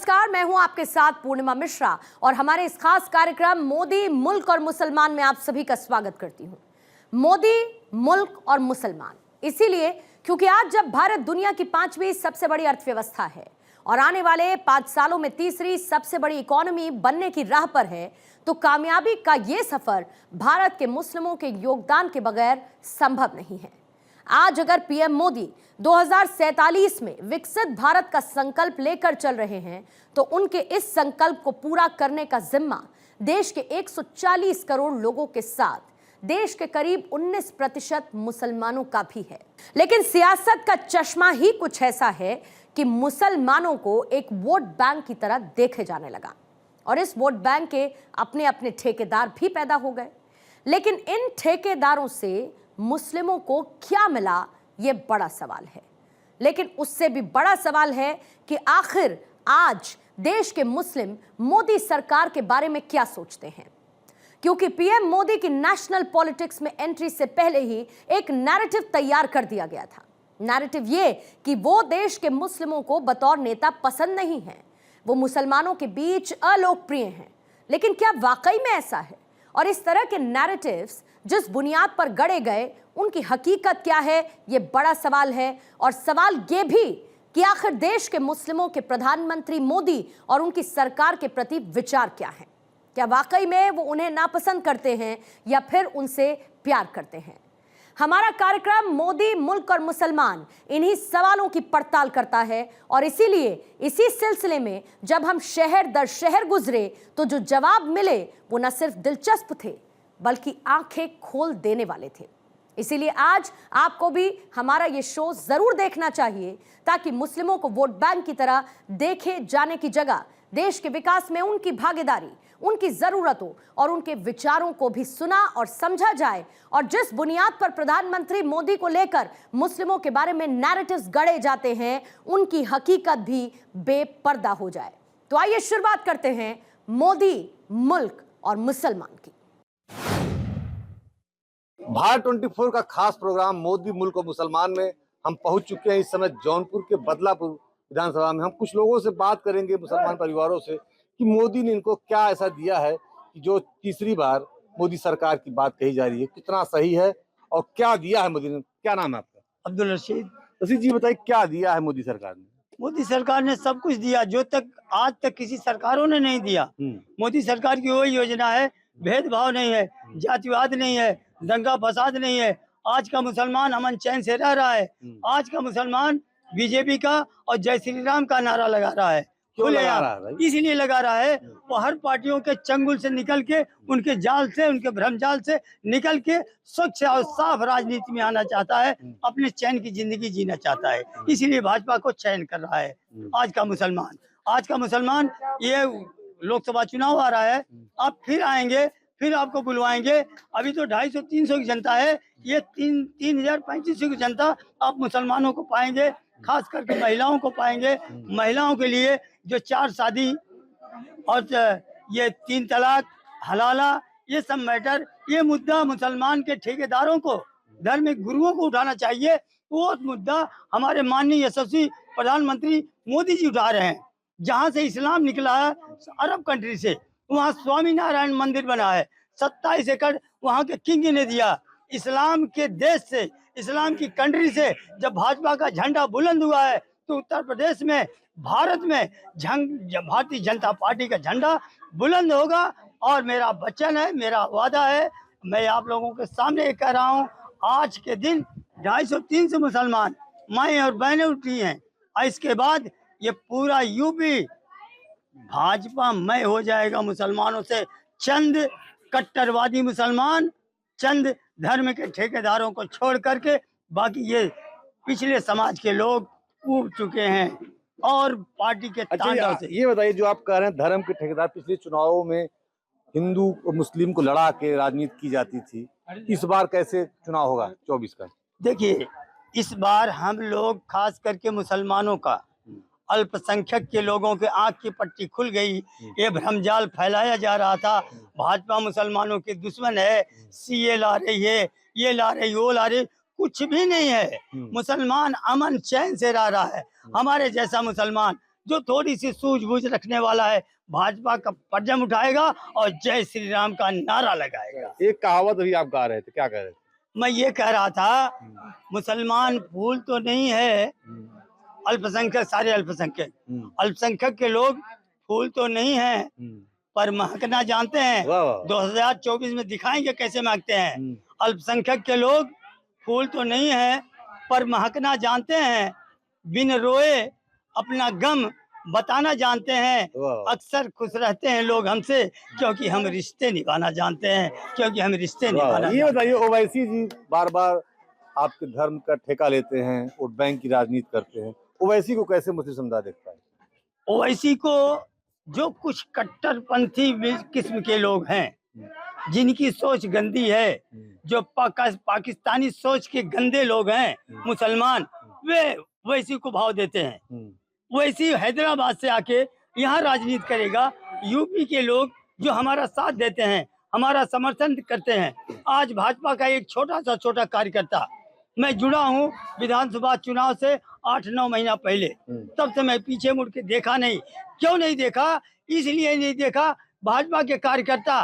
नमस्कार, मैं हूं आपके साथ पूर्णिमा मिश्रा और हमारे इस खास कार्यक्रम मोदी, मुल्क और मुसलमान में आप सभी का स्वागत करती हूं। मोदी, मुल्क और मुसलमान इसीलिए क्योंकि आज जब भारत दुनिया की 5वीं सबसे बड़ी अर्थव्यवस्था है और आने वाले 5 सालों में तीसरी सबसे बड़ी इकोनॉमी बनने की राह पर है, तो कामयाबी का ये सफर भारत के मुस्लिमों के योगदान के बगैर संभव नहीं है। आज अगर पीएम मोदी 2047 में विकसित भारत का संकल्प लेकर चल रहे हैं, तो उनके इस संकल्प को पूरा करने का जिम्मा देश के 140 करोड़ लोगों के साथ देश के करीब 19% मुसलमानों का भी है। लेकिन सियासत का चश्मा ही कुछ ऐसा है कि मुसलमानों को एक वोट बैंक की तरह देखे जाने लगा और इस वोट बैंक के अपने अपने ठेकेदार भी पैदा हो गए। लेकिन इन ठेकेदारों से मुस्लिमों को क्या मिला, यह बड़ा सवाल है। लेकिन उससे भी बड़ा सवाल है कि आखिर आज देश के मुस्लिम मोदी सरकार के बारे में क्या सोचते हैं, क्योंकि पीएम मोदी की नेशनल पॉलिटिक्स में एंट्री से पहले ही एक नैरेटिव तैयार कर दिया गया था। नैरेटिव ये कि वो देश के मुस्लिमों को बतौर नेता पसंद नहीं है, वो मुसलमानों के बीच अलोकप्रिय हैं। लेकिन क्या वाकई में ऐसा है? और इस तरह के नैरेटिव्स जिस बुनियाद पर गढ़े गए, उनकी हकीकत क्या है, ये बड़ा सवाल है। और सवाल ये भी कि आखिर देश के मुस्लिमों के प्रधानमंत्री मोदी और उनकी सरकार के प्रति विचार क्या है। क्या वाकई में वो उन्हें नापसंद करते हैं या फिर उनसे प्यार करते हैं? हमारा कार्यक्रम मोदी, मुल्क और मुसलमान इन्हीं सवालों की पड़ताल करता है और इसीलिए इसी सिलसिले में जब हम शहर दर शहर गुजरे, तो जो जवाब मिले वो न सिर्फ दिलचस्प थे बल्कि आंखें खोल देने वाले थे। इसीलिए आज आपको भी हमारा ये शो जरूर देखना चाहिए, ताकि मुस्लिमों को वोट बैंक की तरह देखे जाने की जगह देश के विकास में उनकी भागीदारी, उनकी जरूरतों और उनके विचारों को भी सुना और समझा जाए। और जिस बुनियाद पर प्रधानमंत्री मोदी को लेकर मुस्लिमों के बारे में नैरेटिव्स गढ़े जाते हैं, उनकी हकीकत भी बेपर्दा हो जाए। तो आइए शुरुआत करते हैं मोदी, मुल्क और मुसलमान की। भारत 24 का खास प्रोग्राम मोदी, मुल्क और मुसलमान में हम पहुंच चुके हैं। इस समय जौनपुर के बदलापुर विधानसभा में हम कुछ लोगों से बात करेंगे, मुसलमान परिवारों से, कि मोदी ने इनको क्या ऐसा दिया है कि जो तीसरी बार मोदी सरकार की बात कही जा रही है, कितना सही है और क्या दिया है मोदी ने। क्या नाम है आपका? अब्दुल रशीद। रशीद जी, बताइए क्या दिया है मोदी सरकार ने? मोदी सरकार ने सब कुछ दिया जो तक आज तक किसी सरकारों ने नहीं दिया। मोदी सरकार की वही योजना है, भेदभाव नहीं है, जातिवाद नहीं है, दंगा फसाद नहीं है। आज का मुसलमान अमन चैन से रह रहा है। आज का मुसलमान बीजेपी का और जय श्री राम का नारा लगा रहा है। क्यों लगा रहा है भाई? इसलिए लगा रहा है, वो हर पार्टियों के चंगुल से निकल के, उनके जाल से, उनके भ्रम जाल से निकल के स्वच्छ और साफ राजनीति में आना चाहता है, अपने चैन की जिंदगी जीना चाहता है। इसीलिए भाजपा को चयन कर रहा है आज का मुसलमान। ये लोकसभा चुनाव आ रहा है, आप फिर आएंगे, फिर आपको बुलवाएंगे। अभी तो 250-300 की जनता है, ये 3,000-3,500 की जनता आप मुसलमानों को पाएंगे, खास करके महिलाओं को पाएंगे। महिलाओं के लिए जो 4 शादी और ये 3 तलाक, हलाला, ये सब मैटर, ये मुद्दा मुसलमान के ठेकेदारों को, धार्मिक गुरुओं को उठाना चाहिए। वो मुद्दा हमारे माननीय यशस्वी प्रधानमंत्री मोदी जी उठा रहे हैं। जहाँ से इस्लाम निकला है अरब कंट्री से, वहाँ स्वामी नारायण मंदिर बना है, 27 एकड़ वहाँ के किंग ने दिया। इस्लाम के देश से, इस्लाम की कंट्री से जब भाजपा का झंडा बुलंद हुआ है, तो उत्तर प्रदेश में, भारत में भारतीय जनता पार्टी का झंडा बुलंद होगा। और मेरा वचन है, मेरा वादा है, मैं आप लोगों के सामने कह रहा हूँ, आज के दिन 250-300 मुसलमान माएँ और बहनें उठी हैं। और इसके बाद ये पूरा यूपी भाजपा मय हो जाएगा मुसलमानों से। चंद कट्टरवादी मुसलमान, चंद धर्म के ठेकेदारों को छोड़ करके बाकी ये पिछले समाज के लोग उब चुके हैं और पार्टी के तांडव से। ये बताइए, जो आप कह रहे हैं धर्म के ठेकेदार, पिछले चुनावों में हिंदू और मुस्लिम को लड़ा के राजनीति की जाती थी, इस बार कैसे चुनाव होगा 24 का? देखिए, इस बार हम लोग खास करके मुसलमानों का, अल्पसंख्यक के लोगों के आंख की पट्टी खुल गई। ये भ्रमजाल फैलाया जा रहा था, भाजपा मुसलमानों के दुश्मन है, सीए ला रही है, ये ला रही, वो ला रही, कुछ भी नहीं है। मुसलमान अमन चैन से रह रहा है। हमारे जैसा मुसलमान जो थोड़ी सी सूझबूझ रखने वाला है भाजपा का पर्चम उठाएगा और जय श्री राम का नारा लगाएगा। एक कहावत अभी आप गा रहे थे, क्या कह रहे थे? मैं ये कह रहा था, मुसलमान फूल तो नहीं है, अल्पसंख्यक सारे अल्पसंख्यक अल्पसंख्यक के लोग फूल तो नहीं है, पर महकना जानते हैं। वाह वाह। 2024 में दिखाएंगे कैसे महकते हैं। अल्पसंख्यक के लोग फूल तो नहीं है, पर महकना जानते हैं। बिन रोए अपना गम बताना जानते हैं। वाह। अक्सर खुश रहते हैं लोग हमसे, क्योंकि हम रिश्ते निभाना जानते हैं, क्योंकि हम रिश्ते निभाना। ये बताइए, ओवैसी जी बार बार आपके धर्म का ठेका लेते हैं, वोट बैंक की राजनीति करते हैं, ओवैसी को कैसे मुस्लिम समुदाय देखता है? ओवैसी को जो कुछ कट्टरपंथी किस्म के लोग हैं, जिनकी सोच गंदी है, जो पाकिस्तानी सोच के गंदे लोग हैं मुसलमान, वे वैसी को भाव देते हैं। वैसी हैदराबाद से आके यहाँ राजनीति करेगा। यूपी के लोग जो हमारा साथ देते हैं, हमारा समर्थन करते हैं। आज भाजपा का एक छोटा कार्यकर्ता, मैं जुड़ा हूँ विधानसभा चुनाव से 8-9 महीना पहले, तब से मैं पीछे मुड़ के देखा नहीं। क्यों नहीं देखा? इसलिए नहीं देखा, भाजपा के कार्यकर्ता,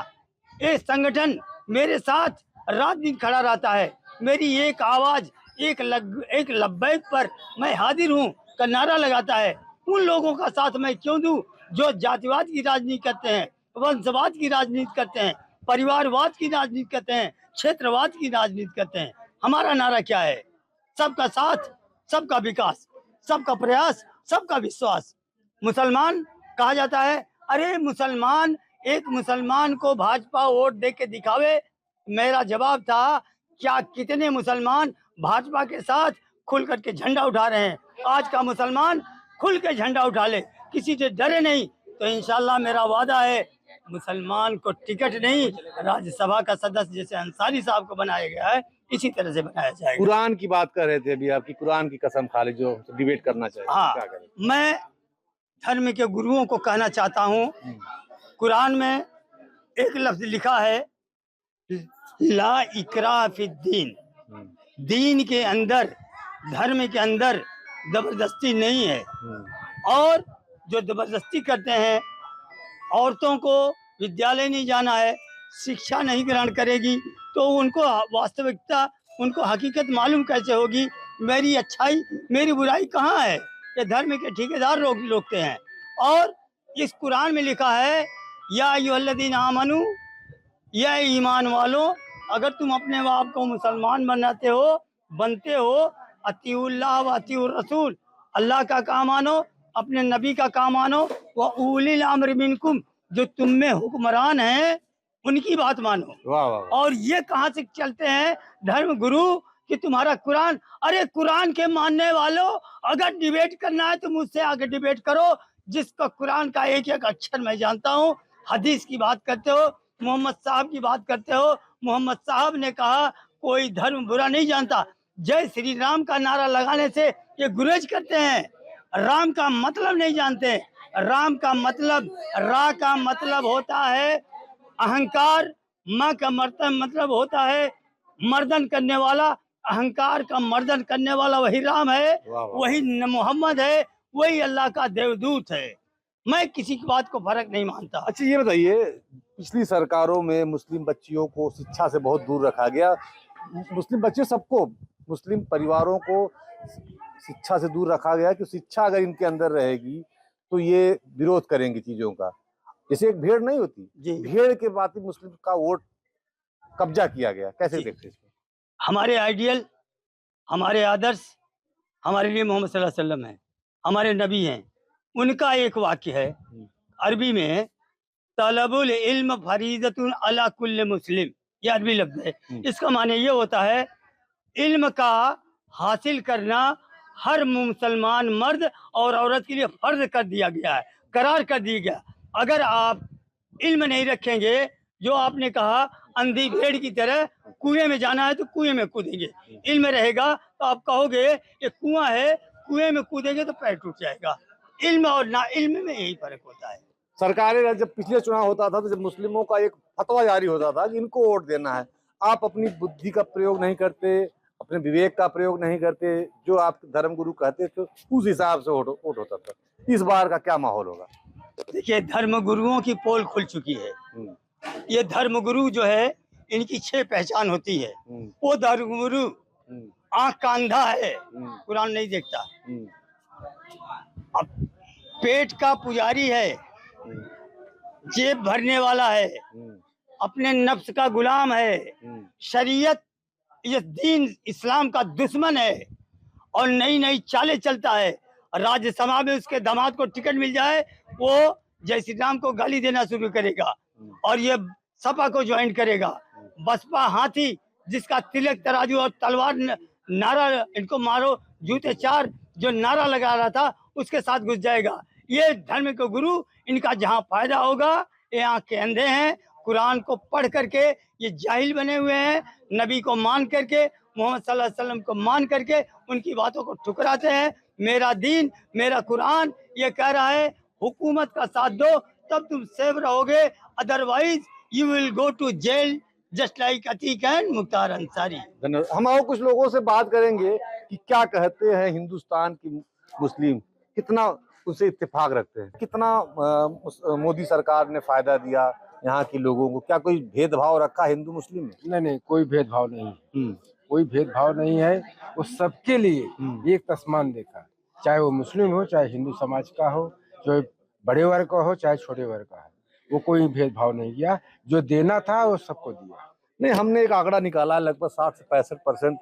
ये संगठन मेरे साथ रात दिन खड़ा रहता है। मेरी एक आवाज, एक लब्बैक पर मैं हाजिर हूँ का नारा लगाता है। उन लोगों का साथ मैं क्यों दूं जो जातिवाद की राजनीति करते हैं, वंशवाद की राजनीति करते हैं, परिवारवाद की राजनीति करते हैं, क्षेत्रवाद की राजनीति करते हैं। हमारा नारा क्या है? सबका साथ, सबका विकास, सबका प्रयास, सबका विश्वास। मुसलमान कहा जाता है, अरे मुसलमान, एक मुसलमान को भाजपा वोट दे के दिखावे। मेरा जवाब था, क्या कितने मुसलमान भाजपा के साथ खुल करके झंडा उठा रहे हैं? आज का मुसलमान खुल के झंडा उठा ले, किसी से डरे नहीं। तो इंशाल्लाह मेरा वादा है, मुसलमान को टिकट नहीं, राज्यसभा का सदस्य जैसे अंसारी साहब को बनाया गया है, इसी तरह से बनाया जाएगा। कुरान की बात कर रहे थे अभी, आपकी कुरान की कसम खा ली जो डिबेट करना चाहिए, हाँ, क्या करें? मैं धर्म के गुरुओं को कहना चाहता हूँ, कुरान में एक लफ्ज लिखा है, ला इकराह फिद्दीन। दीन के अंदर, धर्म के अंदर जबरदस्ती नहीं है। और जो जबरदस्ती करते हैं, औरतों को विद्यालय नहीं जाना है, शिक्षा नहीं ग्रहण करेगी, तो उनको वास्तविकता, उनको हकीकत मालूम कैसे होगी? मेरी अच्छाई, मेरी बुराई कहाँ है? ये धर्म के ठेकेदार लोग रोकते हैं। और इस कुरान में लिखा है, या अय्युहल्लज़ीना आमनू, या ईमान वालों, अगर तुम अपने बाप को मुसलमान बनते हो, अतीउल्लाह व अतीउर रसूल, अल्लाह का काम मानो, अपने नबी का काम मानो, व उलिल अम्र मिनकुम, जो तुम में हुक्मरान हैं उनकी बात मानो। वाह वाह। और ये कहाँ से चलते हैं धर्म गुरु कि तुम्हारा कुरान? अरे कुरान के मानने वालों, अगर डिबेट करना है तो मुझसे आगे डिबेट करो, जिसका कुरान का एक एक अक्षर मैं जानता हूँ। हदीस की बात करते हो, मोहम्मद साहब की बात करते हो, मोहम्मद साहब ने कहा कोई धर्म बुरा नहीं जानता। जय श्री राम का नारा लगाने से ये गुरेज करते हैं, राम का मतलब नहीं जानते। राम का मतलब, रा का मतलब होता है अहंकार, माँ का मतलब होता है मर्दन करने वाला। अहंकार का मर्दन करने वाला वही राम है, वही मोहम्मद है, वही अल्लाह का देवदूत है। मैं किसी की बात को फर्क नहीं मानता। अच्छा ये बताइए, पिछली सरकारों में मुस्लिम बच्चियों को शिक्षा से बहुत दूर रखा गया। मुस्लिम बच्चे सबको, मुस्लिम परिवारों को शिक्षा से दूर रखा गया कि शिक्षा अगर इनके अंदर रहेगी तो ये विरोध करेंगे चीजों का। जैसे एक भेड़ नहीं होती, भेड़ के बाद मुस्लिम का वोट कब्जा किया गया, कैसे देखते हैं? हमारे आइडियल, हमारे आदर्श, हमारे लिए मोहम्मद सल्लल्लाहु अलैहि वसल्लम है, हमारे नबी हैं। उनका एक वाक्य है अरबी में, तलबुल इल्म फरीदतुन अला कुल्ल मुस्लिम, ये अरबी लफ्ज है। इसका माने ये होता है, इल्म का हासिल करना हर मुसलमान मर्द और औरत के लिए फर्ज कर दिया गया है, करार कर दिया गया। अगर आप इल्म नहीं रखेंगे, जो आपने कहा अंधी भेड़ की तरह कुएं में जाना है तो कुएं में कूदेंगे। इल्म रहेगा तो आप कहोगे ये कुआं है, कुएं में कूदेंगे तो पैर टूट जाएगा। इल्म और ना इल्म में यही फर्क होता है। सरकारें, जब पिछले चुनाव होता था तो जब मुस्लिमों का एक फतवा जारी होता था कि इनको वोट देना है, आप अपनी बुद्धि का प्रयोग नहीं करते अपने विवेक का प्रयोग नहीं करते, जो आप धर्म गुरु कहते थे उस हिसाब से वोट होता था। इस बार का क्या माहौल होगा? देखिए, धर्म गुरुओं की पोल खुल चुकी है। ये धर्म गुरु जो है, इनकी 6 पहचान होती है। वो धर्म गुरु आंख का अंधा है, कुरान नहीं देखता। अब पेट का पुजारी है, जेब भरने वाला है, अपने नफ्स का गुलाम है, शरीयत ये दीन इस्लाम का दुश्मन है और नई नई चालें चलता है। राज्यसभा में उसके दामाद को टिकट मिल जाए, वो जय श्री राम को गाली देना शुरू करेगा और ये सपा को ज्वाइन करेगा। बसपा हाथी, जिसका तिलक तराजू और तलवार नारा, इनको मारो जूते 4 जो नारा लगा रहा था, उसके साथ घुस जाएगा। ये धर्म के गुरु, इनका जहां फायदा होगा, ये आंख के अंधे हैं। कुरान को पढ़ करके ये जाहिल बने हुए हैं, नबी को मान करके, मोहम्मद सल्लल्लाहु अलैहि वसल्लम को मान करके उनकी बातों को ठुकराते हैं। मेरा दीन, मेरा कुरान ये कह रहा है, हुकूमत का साथ दो तब तुम सेफ रहोगे, otherwise you will go to jail just like Atiq and Mukhtar Ansari. धन्यवाद। हम और कुछ लोगों से बात करेंगे कि क्या कहते हैं हिंदुस्तान की मुस्लिम, कितना उनसे इत्तेफाक रखते हैं, कितना मोदी सरकार ने फायदा दिया यहाँ के लोगों को, क्या कोई भेदभाव रखा हिंदू मुस्लिम में? नहीं नहीं, कोई भेदभाव नहीं, कोई भेदभाव नहीं है। वो सबके लिए एक तस्मान देखा, चाहे वो मुस्लिम हो, चाहे हिंदू समाज का हो, जो बड़े वर्ग का हो, चाहे छोटे वर्ग का है, वो कोई भेदभाव नहीं किया। जो देना था वो सबको दिया। नहीं, हमने एक आंकड़ा निकाला, लगभग 60 से 65%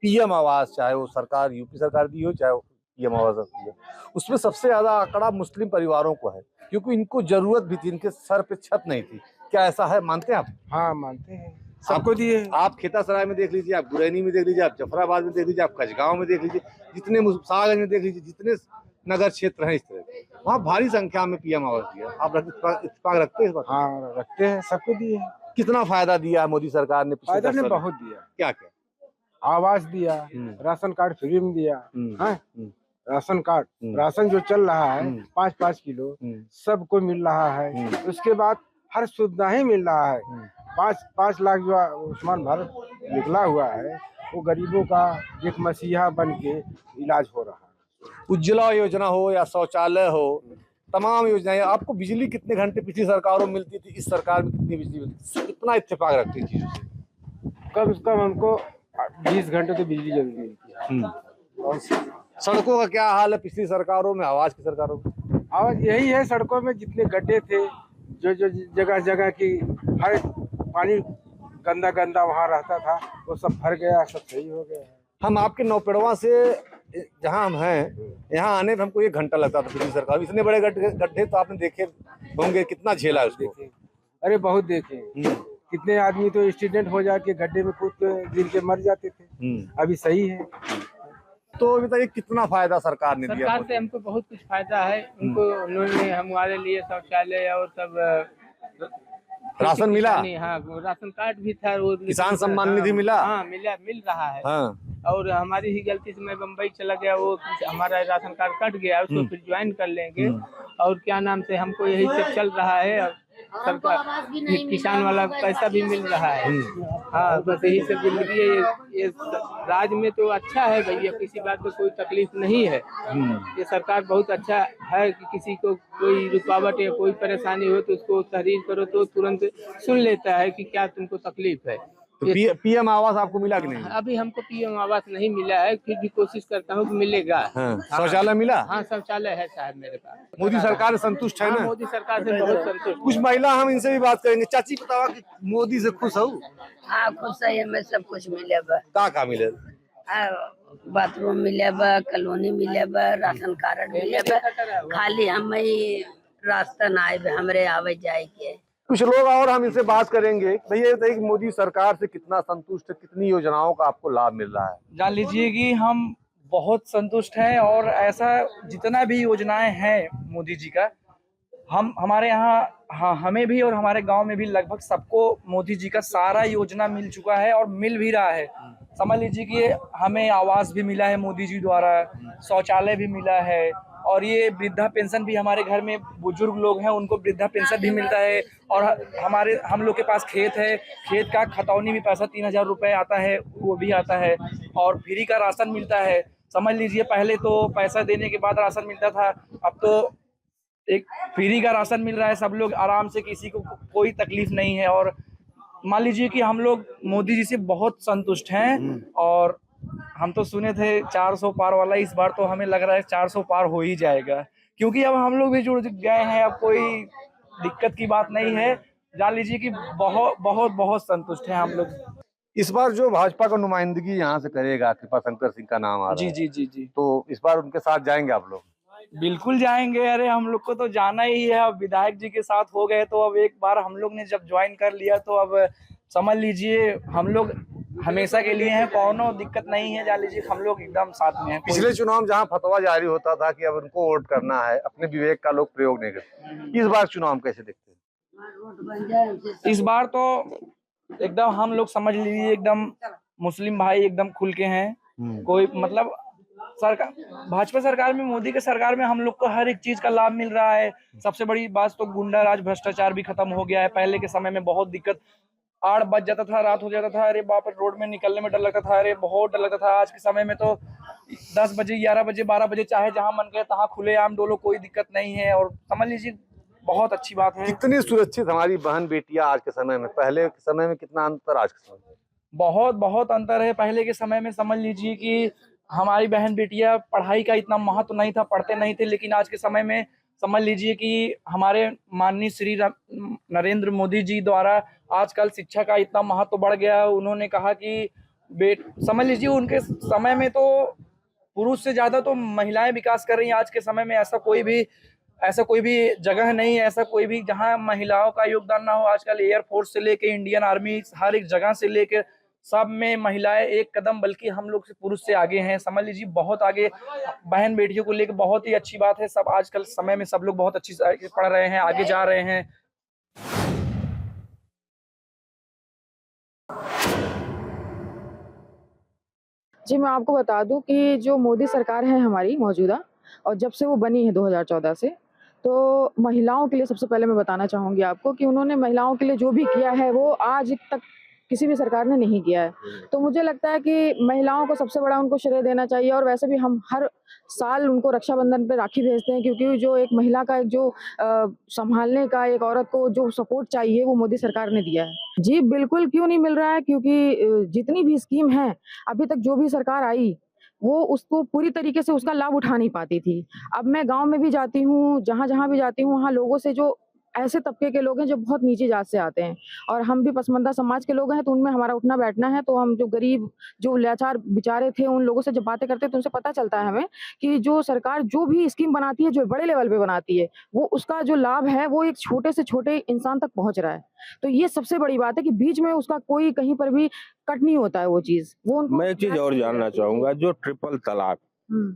पीएम आवास, चाहे वो सरकार यूपी सरकार दी हो, चाहे वो पीएम आवास दी हो, उसमें सबसे ज्यादा आंकड़ा मुस्लिम परिवारों को है, क्योंकि इनको जरूरत भी थी, इनके सर पे छत नहीं थी। क्या ऐसा है, मानते हैं आप? हाँ मानते हैं, सबको दिए। आप खेतासराय में देख लीजिए, आप गुरैनी में देख लीजिए, आप जफराबाद में देख लीजिए, आप कचगांव में देख लीजिए, जितने सागंज में देख लीजिए, जितने नगर क्षेत्र हैं इस तरह के, वहाँ भारी संख्या में पीएम आवास दिया। आप इत्तेफाक रखते हैं इस बात? हाँ रखते हैं, सबको दिए। कितना फायदा दिया मोदी सरकार ने? फायदा ने बहुत दिया। क्या क्या? आवास दिया, राशन कार्ड फ्री में दिया, राशन कार्ड, राशन जो चल रहा है 5-5 किलो सबको मिल रहा है। उसके बाद हर सुविधा ही मिल रहा है। 5 लाख जो आयुष्मान भारत निकला हुआ है, वो गरीबों का एक मसीहा बन के इलाज हो रहा है। उज्ज्वला योजना हो या शौचालय हो, तमाम योजनाएं। आपको बिजली कितने घंटे पिछली सरकारों में मिलती थी, इस सरकार में कितनी बिजली मिलती? कितना इत्तेफाक रखती है चीजों से? कम से कम हमको 20 घंटे तो बिजली जरूर मिलती है। और सड़कों का क्या हाल है पिछली सरकारों में, आवाज की सरकारों में? आवाज यही है, सड़कों में जितने गड्ढे थे, जो जगह जगह की हर पानी गंदा गंदा वहाँ रहता था, वो सब भर गया, सब सही हो गया है। हम आपके नौपेड़वा से जहाँ हम हैं, यहाँ आने में हमको 1 घंटा लगता था पिछली सरकार। इतने बड़े गड्ढे तो आपने देखे होंगे, कितना झेला है उसको? अरे बहुत देखे, कितने आदमी तो एक्सीडेंट हो जाके गड्ढे में कूद के गिर के मर जाते थे। अभी सही है। तो बताइए कितना फायदा सरकार ने दिया? सरकार से हमको बहुत कुछ फायदा है। उन्होंने हमारे लिए शौचालय और सब राशन मिला। हाँ, राशन कार्ड भी था, वो किसान सम्मान निधि मिला। हाँ मिल रहा है। हाँ। और हमारी ही गलती से मैं बम्बई चला गया, वो हमारा राशन कार्ड कट गया, उसको फिर ज्वाइन कर लेंगे। और क्या नाम से हमको यही सब चल रहा है। सरकार किसान वाला पैसा भी मिल रहा है। हाँ, बस यही सब जिंदगी है। ये राज्य में तो अच्छा है भैया, किसी बात को कोई तकलीफ नहीं है। ये सरकार बहुत अच्छा है कि किसी को कोई रुकावट या कोई परेशानी हो तो उसको तहरीर करो तो तुरंत सुन लेता है कि क्या तुमको तकलीफ है। तो पीएम आवास आपको मिला कि नहीं? अभी हमको पीएम आवास नहीं मिला है, फिर भी कोशिश करता हूँ कि मिलेगा। शौचालय मिला? हाँ, शौचालय है साहब मेरे पास। मोदी सरकार से संतुष्ट है ना? मोदी सरकार से बहुत संतुष्ट। कुछ महिला, हम इनसे भी बात करेंगे। चाची बतावा कि मोदी से खुश हो? हाँ खुश है, हमें सब कुछ मिले बा। का मिले? बाथरूम मिले बा, कॉलोनी मिले बा, राशन कार्ड मिले बा। खाली हम रास्ता ना आए, हमरे आवे जाए के। कुछ लोग और हम इनसे बात करेंगे। भैया बताइए कि मोदी सरकार से कितना संतुष्ट है, कितनी योजनाओं का आपको लाभ मिल रहा है? जान लीजिए कि हम बहुत संतुष्ट हैं, और ऐसा जितना भी योजनाएं हैं मोदी जी का, हमारे यहाँ, हाँ, हमें भी और हमारे गांव में भी लगभग सबको मोदी जी का सारा योजना मिल चुका है और मिल भी रहा है। समझ लीजिए कि हमें आवास भी मिला है मोदी जी द्वारा, शौचालय भी मिला है, और ये वृद्धा पेंशन भी, हमारे घर में बुजुर्ग लोग हैं उनको वृद्धा पेंशन भी मिलता है। और हम लोग के पास खेत है, खेत का खतौनी भी पैसा 3,000 रुपये आता है, वो भी आता है। और फ्री का राशन मिलता है। समझ लीजिए पहले तो पैसा देने के बाद राशन मिलता था, अब तो एक फ्री का राशन मिल रहा है, सब लोग आराम से, किसी को कोई तकलीफ नहीं है। और मान लीजिए कि हम लोग मोदी जी से बहुत संतुष्ट हैं। और हम तो सुने थे 400 पार वाला, इस बार तो हमें लग रहा है 400 पार हो ही जाएगा, क्योंकि अब हम लोग भी जुड़ गए हैं, अब कोई दिक्कत की बात नहीं है। जान लीजिए कि बहुत बहुत बहुत संतुष्ट हैं हम लोग। इस बार जो भाजपा का नुमाइंदगी यहाँ से करेगा, कृपाशंकर सिंह का नाम आ रहा जी है, जी जी जी, तो इस बार उनके साथ जाएंगे आप लोग? बिल्कुल जाएंगे। अरे हम लोग को तो जाना ही है। अब विधायक जी के साथ हो गए तो अब एक बार हम लोग ने जब ज्वाइन कर लिया तो अब समझ लीजिए हम लोग हमेशा के लिए हैं, कौनो दिक्कत नहीं है। जान लीजिए हम लोग एकदम साथ में हैं। पिछले चुनाव में जहाँ फतवा जारी होता था कि अब उनको वोट करना है, अपने विवेक का लोग प्रयोग नहीं करते, इस बार चुनाव में कैसे देखते हैं? इस बार तो एकदम हम लोग समझ लीजिए एकदम मुस्लिम भाई एकदम खुल के हैं। कोई मतलब सरकार, भाजपा सरकार में, मोदी के सरकार में हम लोग को हर एक चीज का लाभ मिल रहा है। सबसे बड़ी बात तो गुंडा राज, भ्रष्टाचार भी खत्म हो गया है। पहले के समय में बहुत दिक्कत, 8 बज जाता था, रात हो जाता था, अरे बाप रे, रोड में निकलने में डर लगता था, अरे बहुत डर लगता था। आज के समय में तो 10 बजे, 11 बजे, 12 बजे चाहे जहां मन करे तहां खुलेआम डोलो, कोई दिक्कत नहीं है। और समझ लीजिए बहुत अच्छी बात है। कितनी सुरक्षित हमारी बहन बेटियां आज के समय में, पहले के समय में कितना अंतर आज के समय में? बहुत बहुत अंतर है। पहले के समय में समझ लीजिए कि हमारी बहन बेटियां, पढ़ाई का इतना महत्व नहीं था, पढ़ते नहीं थे। लेकिन आज के समय में समझ लीजिए कि हमारे माननीय श्री नरेंद्र मोदी जी द्वारा आजकल शिक्षा का इतना महत्व बढ़ गया। उन्होंने कहा कि समझ लीजिए उनके समय में तो पुरुष से ज्यादा तो महिलाएं विकास कर रही हैं। आज के समय में ऐसा कोई भी जगह नहीं है, ऐसा कोई भी जहां महिलाओं का योगदान ना हो। आजकल एयरफोर्स से लेके इंडियन आर्मी, हर एक जगह से लेके सब में महिलाएं एक कदम, बल्कि हम लोग से पुरुष से आगे हैं। समझ लीजिए बहुत आगे, बहन बेटियों को लेकर बहुत ही अच्छी बात है। सब आजकल समय में सब लोग बहुत अच्छी पढ़ रहे हैं, आगे जा रहे हैं। जी, मैं आपको बता दूं कि जो मोदी सरकार है हमारी मौजूदा, और जब से वो बनी है 2014 से, तो महिलाओं के लिए सबसे पहले मैं बताना चाहूँगी आपको कि उन्होंने महिलाओं के लिए जो भी किया है वो आज तक किसी भी सरकार ने नहीं किया है। तो मुझे लगता है कि महिलाओं को सबसे बड़ा उनको श्रेय देना चाहिए। और वैसे भी हम हर साल उनको रक्षाबंधन पे राखी भेजते हैं, क्योंकि जो एक महिला का एक जो संभालने का, एक औरत को जो सपोर्ट चाहिए वो मोदी सरकार ने दिया है। जी बिल्कुल, क्यों नहीं मिल रहा है, क्योंकि जितनी भी स्कीम है अभी तक जो भी सरकार आई वो उसको पूरी तरीके से उसका लाभ उठा नहीं पाती थी। अब मैं गाँव में भी जाती हूँ, जहाँ भी जाती हूँ, वहाँ लोगों से, जो ऐसे तबके के लोग हैं जो बहुत नीची जात से आते हैं, और हम भी पसमानदा समाज के लोग हैं, तो उनमें हमारा उठना बैठना है। तो हम जो गरीब, जो लाचार बेचारे थे, उन लोगों से जब बातें करते हैं तो उनसे पता चलता है हमें कि जो सरकार जो भी स्कीम बनाती है, जो बड़े लेवल पे बनाती है, वो उसका जो लाभ है वो एक छोटे से छोटे इंसान तक पहुंच रहा है। तो ये सबसे बड़ी बात है कि बीच में उसका कोई कहीं पर भी कट नहीं होता है वो चीज। वो मैं एक चीज और जानना चाहूंगा, जो ट्रिपल तलाक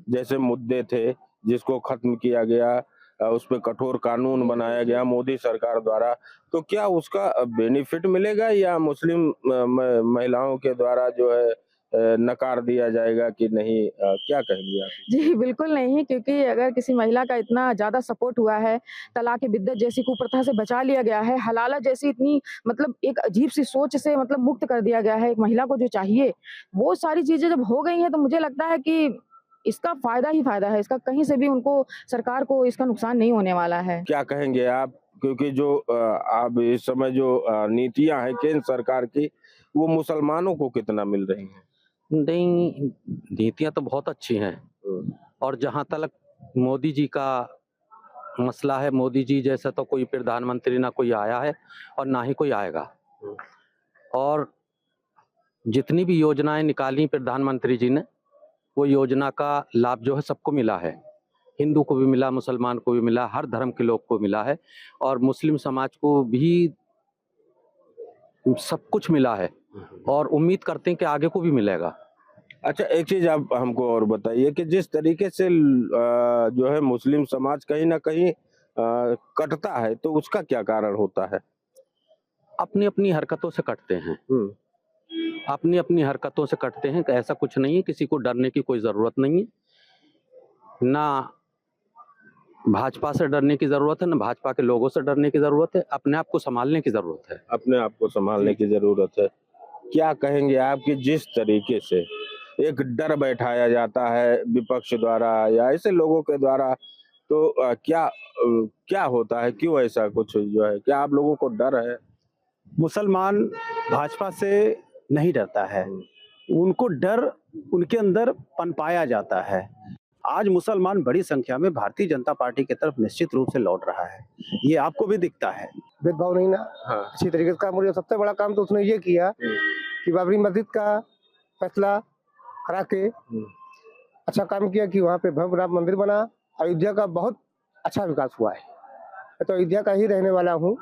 जैसे मुद्दे थे जिसको खत्म किया गया, उस पर कठोर कानून बनाया गया मोदी सरकार द्वारा, तो क्या उसका बेनिफिट मिलेगा या मुस्लिम महिलाओं के द्वारा जो है नकार दिया जाएगा कि नहीं? क्या कहेंगे आप? जी बिल्कुल नहीं, क्योंकि अगर किसी महिला का इतना ज्यादा सपोर्ट हुआ है, तलाक बिद्दत जैसी कुप्रथा से बचा लिया गया है, हलाला जैसी इतनी मतलब एक अजीब सी सोच से मतलब मुक्त कर दिया गया है, एक महिला को जो चाहिए वो सारी चीजें जब हो गई हैं, तो मुझे लगता है कि इसका फायदा ही फायदा है। इसका कहीं से भी उनको, सरकार को इसका नुकसान नहीं होने वाला है। क्या कहेंगे आप, क्योंकि जो आप इस समय जो नीतियां हैं केंद्र सरकार की, वो मुसलमानों को कितना मिल रही हैं? नहीं, नीतियां तो बहुत अच्छी हैं। और जहां तक मोदी जी का मसला है, मोदी जी जैसा तो कोई प्रधानमंत्री ना कोई आया है और ना ही कोई आएगा। और जितनी भी योजनाएं निकाली प्रधानमंत्री जी ने, वो योजना का लाभ जो है सबको मिला है। हिंदू को भी मिला, मुसलमान को भी मिला, हर धर्म के लोग को मिला है, और मुस्लिम समाज को भी सब कुछ मिला है, और उम्मीद करते हैं कि आगे को भी मिलेगा। अच्छा, एक चीज आप हमको और बताइए कि जिस तरीके से जो है मुस्लिम समाज कहीं ना कहीं कटता है, तो उसका क्या कारण होता है? अपनी अपनी हरकतों से कटते हैं, अपनी अपनी हरकतों से कटते हैं। ऐसा कुछ नहीं है, किसी को डरने की कोई ज़रूरत नहीं है। ना भाजपा से डरने की जरूरत है, न भाजपा के लोगों से डरने की जरूरत है। अपने आप को संभालने की जरूरत है। अपने आप को संभालने की जरूरत है। क्या कहेंगे आप कि जिस तरीके से एक डर बैठाया जाता है विपक्ष द्वारा या ऐसे लोगों के द्वारा, तो क्या होता है, क्यों ऐसा कुछ जो है, क्या आप लोगों को डर है? मुसलमान भाजपा से नहीं डरता है, उनको डर उनके अंदर पनपाया जाता है। आज मुसलमान बड़ी संख्या में भारतीय जनता पार्टी की तरफ निश्चित रूप से लौट रहा है, ये आपको भी दिखता है। भेदभाव नहीं ना, हाँ। अच्छी तरीके से काम हो रहा है। सबसे बड़ा काम तो उसने ये किया कि बाबरी मस्जिद का फैसला करा के अच्छा काम किया कि वहाँ पे भव्य राम मंदिर बना। अयोध्या का बहुत अच्छा विकास हुआ है। मैं तो अयोध्या का ही रहने वाला हूँ।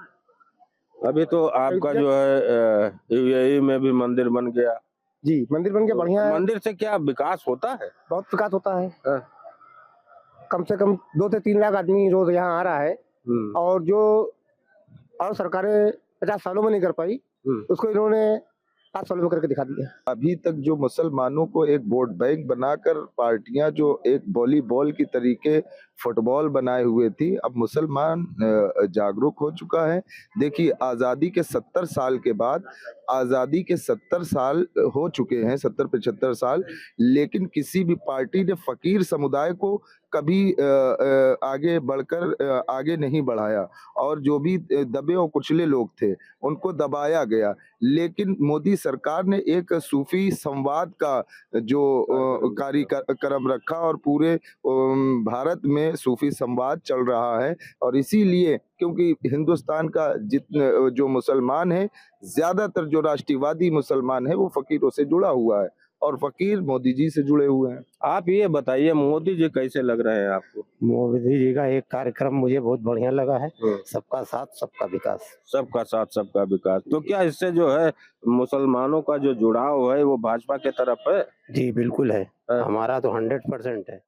अभी तो आपका जो है यूएई में भी मंदिर बन गया। जी, मंदिर बन गया, बढ़िया है। मंदिर से क्या विकास होता है? बहुत विकास होता है। हाँ। कम से कम 2 से 3 लाख आदमी रोज यहाँ आ रहा है, और जो और सरकारें 50 सालों में नहीं कर पाई उसको इन्होंने 5 सालों में करके दिखा दिया। अभी तक जो मुसलमानों को एक वोट बैंक बनाकर पार्टियां जो एक वॉलीबॉल की तरीके फुटबॉल बनाए हुए थी, अब मुसलमान जागरूक हो चुका है। देखिए, आज़ादी के 70 साल के बाद, आज़ादी के 70 साल हो चुके हैं, 70-75 साल, लेकिन किसी भी पार्टी ने फकीर समुदाय को कभी आगे बढ़कर आगे नहीं बढ़ाया, और जो भी दबे और कुचले लोग थे उनको दबाया गया। लेकिन मोदी सरकार ने एक सूफी संवाद का जो कार्यक्रम रखा, और पूरे भारत में सूफी संवाद चल रहा है। और इसीलिए, क्योंकि हिंदुस्तान का जितने जो मुसलमान है, ज्यादातर जो राष्ट्रवादी मुसलमान है, वो फकीरों से जुड़ा हुआ है, और फकीर मोदी जी से जुड़े हुए हैं। आप ये बताइए, मोदी जी कैसे लग रहे हैं आपको? मोदी जी का एक कार्यक्रम मुझे बहुत बढ़िया लगा है, सबका साथ सबका विकास। सबका साथ सबका विकास। तो क्या इससे जो है मुसलमानों का जो जुड़ाव है वो भाजपा के तरफ है? जी बिल्कुल है, हमारा तो 100% है।